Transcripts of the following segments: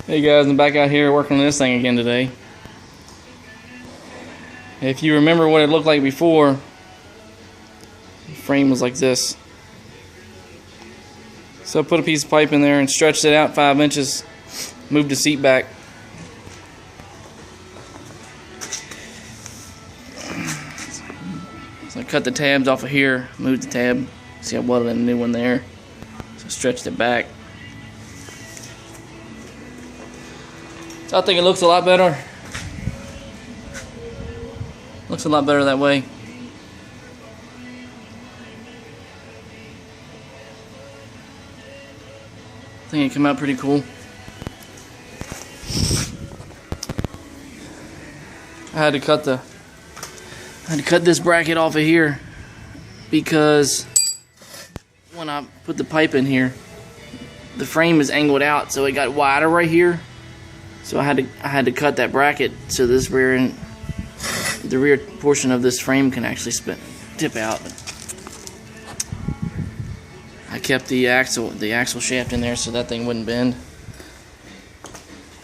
Hey guys, I'm back out here working on this thing again today. If you remember what it looked like before, the frame was like this. So I put a piece of pipe in there and stretched it out 5 inches, moved the seat back. So I cut the tabs off of here, moved the tab, see I welded a new one there. So I stretched it back. So I think it looks a lot better. Looks a lot better that way. I think it came out pretty cool. I had to cut this bracket off of here because when I put the pipe in here, the frame is angled out, so it got wider right here. So I had to cut that bracket so this the rear portion of this frame can actually tip out. I kept the axle shaft in there so that thing wouldn't bend.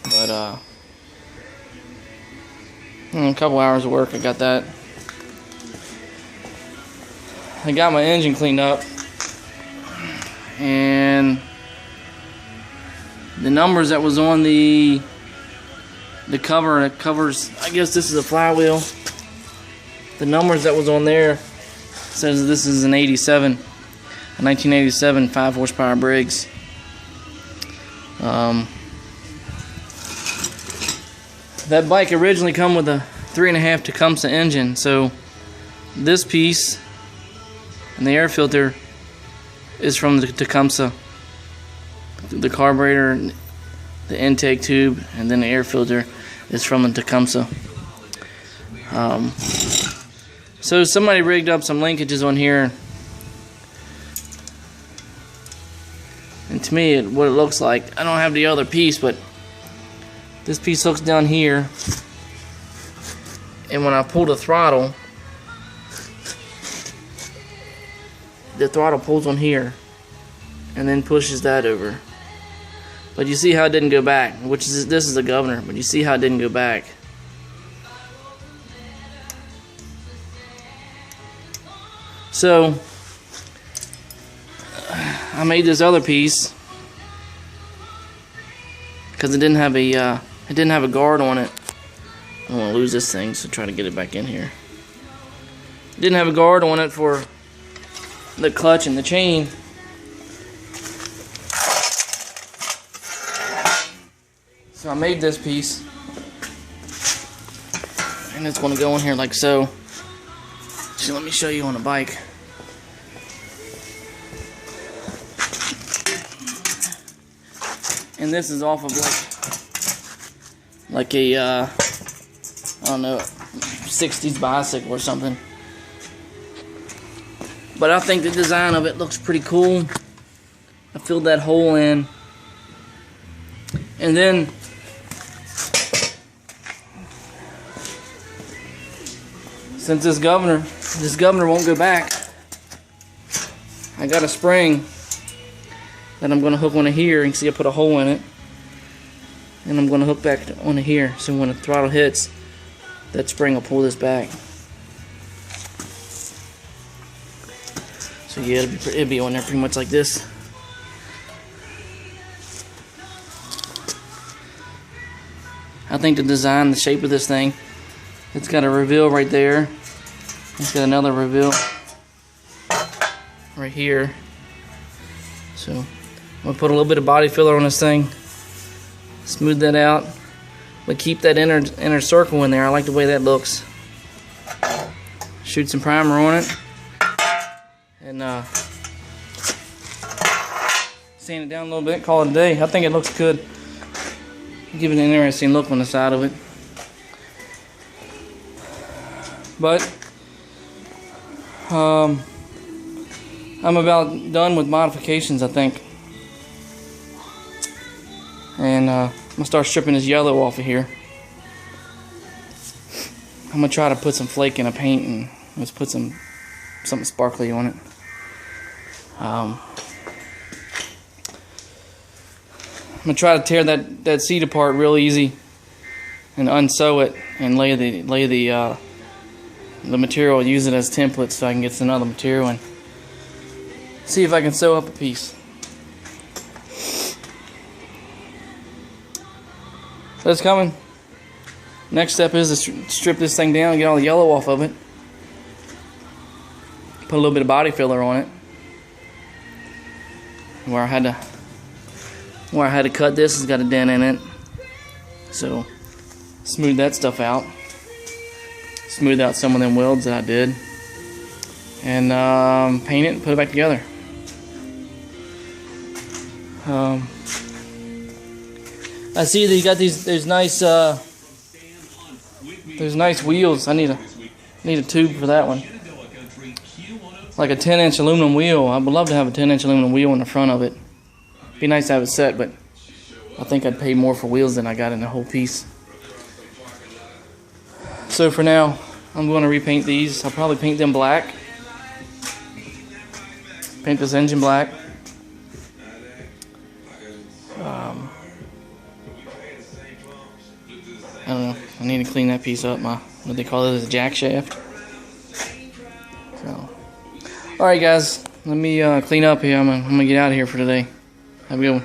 But a couple hours of work, I got that. I got my engine cleaned up, and the numbers that was on the cover, and it covers, I guess this is a flywheel. The numbers that was on there says this is a 1987 5 horsepower Briggs. That bike originally come with a 3.5 Tecumseh engine, so this piece and the air filter is from the Tecumseh. The carburetor, the intake tube, and then the air filter is from the Tecumseh. So somebody rigged up some linkages on here, and to me, what it looks like, I don't have the other piece, but this piece hooks down here, and when I pull the throttle pulls on here and then pushes that over. But you see how it didn't go back, this is the governor, but you see how it didn't go back. So I made this other piece because it didn't have a guard on it. I don't want to lose this thing, so try to get it back in here. It didn't have a guard on it for the clutch and the chain. So I made this piece, and it's going to go in here like so. So let me show you on the bike. And this is off of like a I don't know, 60s bicycle or something. But I think the design of it looks pretty cool. I filled that hole in, and then since this governor won't go back, I got a spring that I'm going to hook onto here. You can see I put a hole in it, and I'm going to hook back onto here, so when the throttle hits, that spring will pull this back. So yeah, it'll be on there pretty much like this. I think the design, the shape of this thing, it's got a reveal right there. It's got another reveal right here. So I'm gonna put a little bit of body filler on this thing, smooth that out, but keep that inner circle in there. I like the way that looks. Shoot some primer on it, and sand it down a little bit, call it a day. I think it looks good. Give it an interesting look on the side of it. But I'm about done with modifications, I think. And I'm gonna start stripping this yellow off of here. I'm gonna try to put some flake in a paint and let's put something sparkly on it. gonna try to tear that seat apart real easy and unsew it and lay the material, use it as templates so I can get some other material and see if I can sew up a piece. So it's coming. Next step is to strip this thing down and get all the yellow off of it. Put a little bit of body filler on it. Where I had to cut this has got a dent in it. So smooth that stuff out. Smooth out some of them welds that I did. And paint it and put it back together. I see that you got there's nice wheels. I need a tube for that one. Like a 10-inch aluminum wheel. I would love to have a 10-inch aluminum wheel in the front of it. Be nice to have it set, but I think I'd pay more for wheels than I got in the whole piece. So for now, I'm going to repaint these. I'll probably paint them black. Paint this engine black. I don't know. I need to clean that piece up. What they call it is a jack shaft. So, all right, guys. Let me clean up here. I'm gonna get out of here for today. Have a good one.